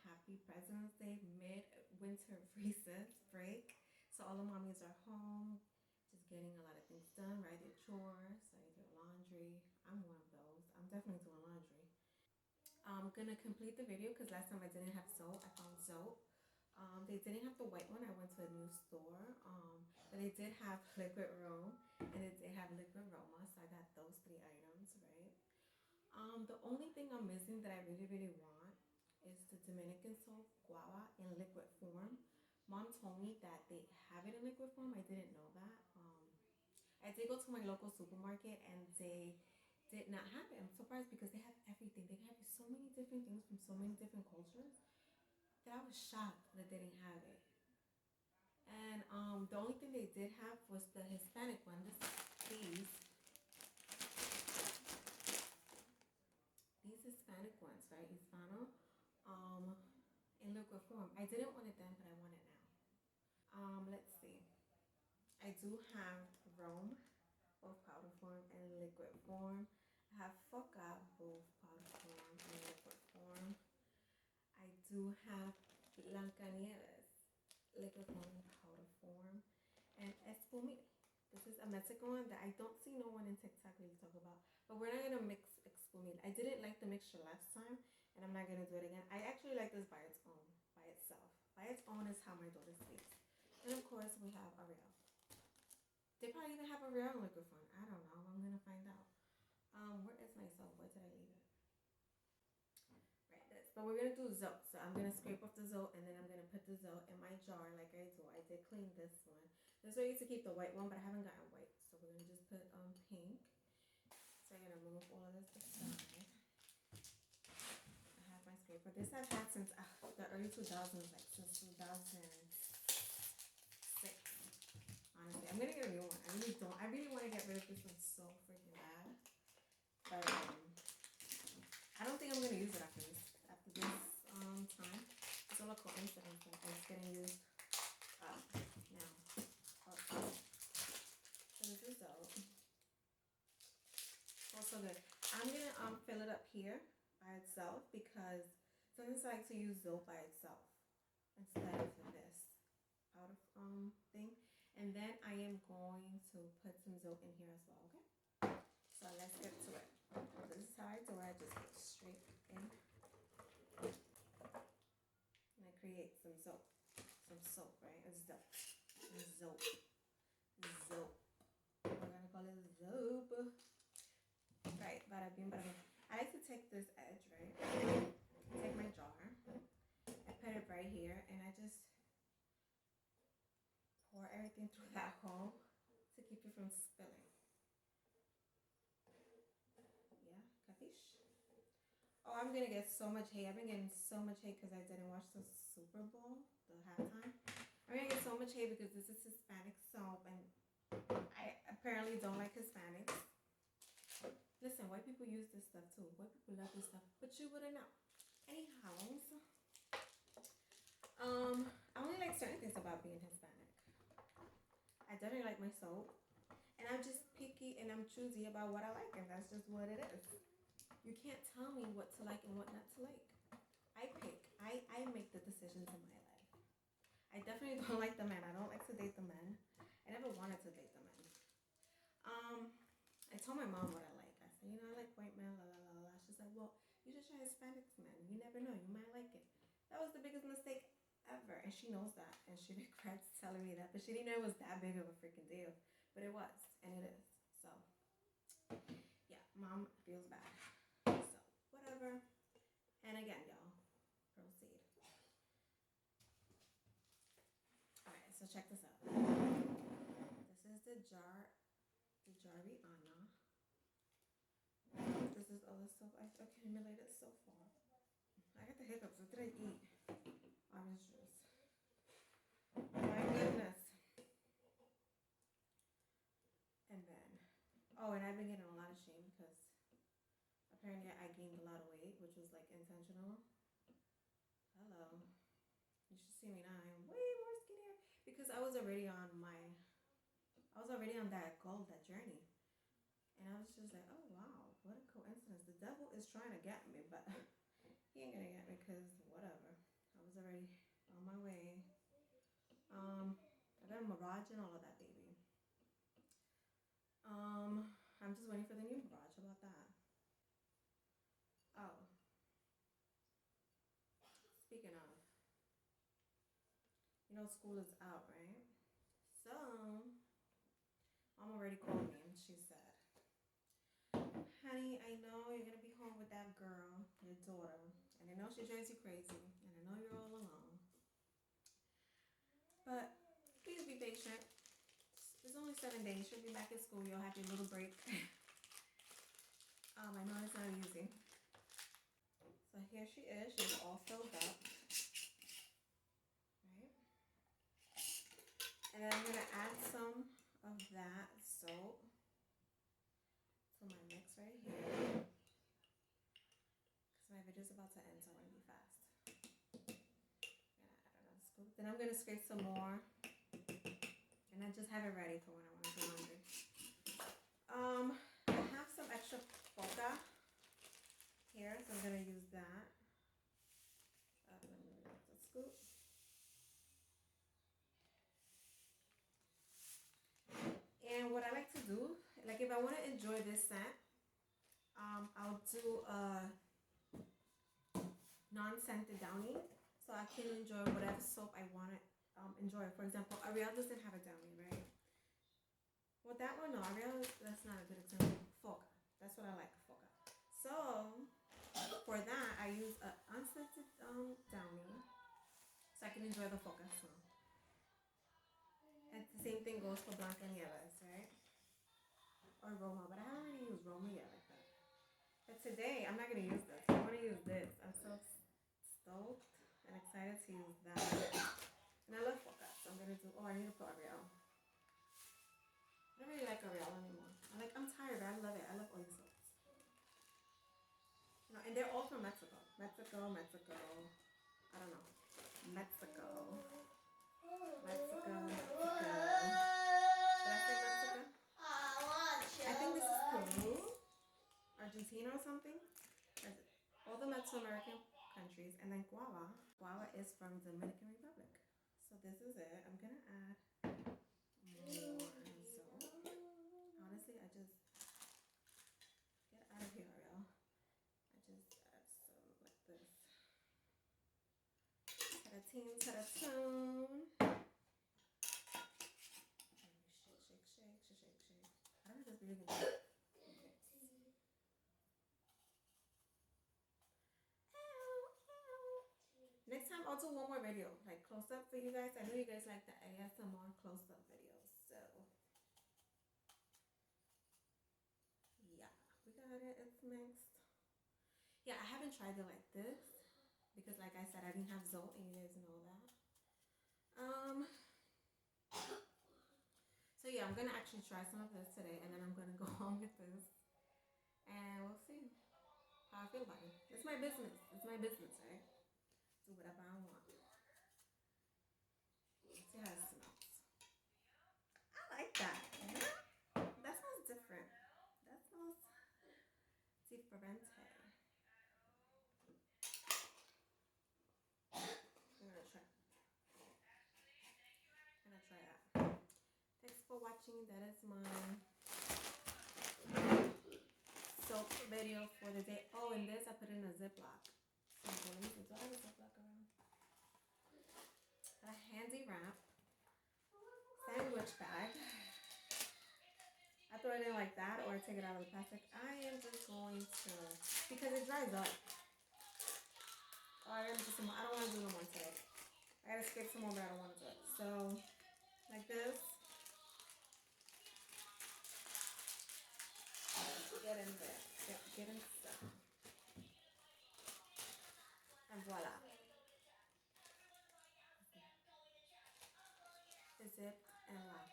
Happy President's Day, mid-winter recess break. So all the mommies are home, just getting a lot of things done, right? Their chores, their laundry. I'm one of those. I'm definitely doing laundry. I'm gonna complete the video because last time I didn't have soap. I found soap. They didn't have the white one. I went to a new store. But they did have liquid room and they did have liquid roma. So I got those three items, right? The only thing I'm missing that I really, really want is the Dominican soap guava in liquid form. Mom told me that they have it in liquid form. I didn't know that. I did go to my local supermarket and they did not have it. I'm surprised because they have everything. They have so many different things from so many different cultures that I was shocked that they didn't have it. And the only thing they did have was the Hispanic one. These Hispanic ones, right? Hispano, um, in liquid form. I didn't want it then, but I want it now. Let's see. I do have Rome, both powder form and liquid form. I have foca, both powder form and liquid form. I do have Blancanieves, liquid form and powder form. And Espumil. This is a Mexican one that I don't see no one in TikTok really talk about. But we're not gonna mix Espumil. I didn't like the mixture last time, and I'm not gonna do it again. I actually like this by its own, by itself. By its own is how my daughter speaks. And of course we have Ariel. They probably even have Ariel in liquid form. I don't know. I'm gonna find out. Where is my soap? Where did I leave it? Right, this. But we're gonna do zote. So I'm gonna scrape off the zote and then I'm gonna put the zote in my jar like I do. I did clean this one. This way I used to keep the white one, but I haven't gotten white. So we're gonna just put pink. So I'm gonna move all of this aside. I have my scraper. This I've had since the early 2000s, like since 2006. Honestly, I'm gonna get a new one. I really don't. I really want to get rid of this one so freaking bad. But I don't think I'm gonna use it after this. After this time, it's all a coincidence that it's getting used now. Okay. So this is out. Also good. I'm gonna fill it up here by itself because sometimes I like to use Zoe by itself instead of this out of thing. And then I am going to put some Zoe in here as well. Okay. So let's get to it. This is how I do it. I just get straight in. And I create some soap. Some soap, right? It's soap. Soap. Soap. We're gonna call it soap. Right, bada bing, bada bing. I like to take this edge, right? Take my jar. I put it right here and I just pour everything through that hole to keep it from spilling. Yeah, capiche? Oh, I'm gonna get so much hate. I've been getting so much hate because I didn't watch the Super Bowl, the halftime. I'm gonna get so much hate because this is Hispanic soap and I apparently don't like Hispanics. Listen, white people use this stuff too. White people love this stuff, but you wouldn't know. Anyhow, I only like certain things about being Hispanic. I definitely like my soap. And I'm just picky and I'm choosy about what I like, and that's just what it is. You can't tell me what to like and what not to like. I pick. I make the decisions in my life. I definitely don't like the men. I don't like to date the men. I never wanted to date the men. I told my mom what I like. I said, I like white men, la la la la. She's like, well, you should try Hispanic men. You never know. You might like it. That was the biggest mistake ever. And she knows that. And she regrets telling me that. But she didn't know it was that big of a freaking deal. But it was. And it is. So, yeah, mom feels bad. So, whatever. And again, y'all, proceed. Alright, so check this out. This is the Jariana. This is all the stuff I've accumulated so far. I got the hiccups. What did I eat? Orange juice. My goodness. And then, and I've been getting a lot of shame because apparently I gained a lot of weight, which was like intentional. Hello. You should see me now. I'm way more skinnier because I was already on that goal, that journey. And I was just like, oh wow, what a coincidence. The devil is trying to get me, but He ain't gonna get me because whatever. I was already on my way. I got a Mirage and all of that, baby. I'm just waiting for the new Mirage. How about that? Oh, speaking of, school is out, right? So, mom already called me and she said, honey, I know you're gonna be home with that girl, your daughter, and I know she drives you crazy, and I know you're all alone. But please be patient. It's only 7 days. She'll be back at school. You'll have your little break. I know it's not easy. So here she is. She's all filled up. Right? And then I'm gonna add some of that soap to my mix right here. Because my video's about to end, so I want to be fast. I'm gonna add another scoop. Then I'm gonna scrape some more. And then just have it ready for when I want to do laundry. I have some extra foca here, so I'm gonna use that. Let me remove the scoop. And what I like to do, like if I want to enjoy this scent, I'll do a non-scented downy, so I can enjoy whatever soap I want to enjoy. For example, Ariel doesn't have a downy, right? Well, that one, no, Ariel, that's not a good example. Foca, that's what I like, foca. So for that, I use an unscented downy, so I can enjoy the foca smell. And the same thing goes for Blanca Nieves, right? Or Roma, but I haven't really used Roma yet like that. But today, I'm not going to use this. I want to use this. I'm so stoked and excited to use that. And I love foca, so I'm going to do, I need to put Ariel. I don't really like Ariel anymore. I'm tired, but I love it. I love oil soaps. And they're all from Mexico. Mexico. I don't know. Mexico. Did I say Mexico? I think this is Peru, Argentina or something. All the Mesoamerican countries, and then guava. Guava is from Dominican Republic. So this is it. I'm gonna add more soap. Honestly, I just get out of here, Ariel. I just add some like this. Ta-da-tune. Shake. I don't know if this video can do it. Next time I'll do one more video, like close up for you guys. I know you guys like the ASMR close up videos, so yeah, we got it. It's mixed. Yeah, I haven't tried it like this because, like I said, I didn't have Zoe, and you guys know that. So yeah, I'm gonna actually try some of this today, and then I'm gonna go on with this, and we'll see how I feel about it. It's my business. It's my business, right? Do whatever I want. Let's see how it smells. I like that. Yeah? That smells different. That smells differente. I'm gonna try that. Thanks for watching. That is my soap video for the day. Oh, and this I put in a Ziploc. So let me see. Do I have a Ziploc around? A handy wrap. Sandwich bag. I throw it in like that or I take it out of the plastic. I am just going to, because it dries up. Oh, I gotta do some more. I don't want to do no more today. I gotta skip some more, but I don't want to do it. So, like this. Get in there. Get inside. And voila. Zip and locked.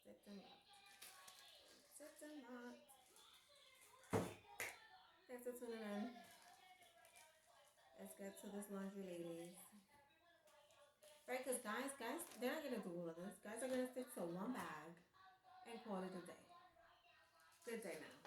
Zipped and locked. Zipped and locked. Thanks for tuning in. Let's get to this laundry, ladies. Right, because guys, they're not going to do all of this. Guys are going to stick to one bag and call it a day. Good day now.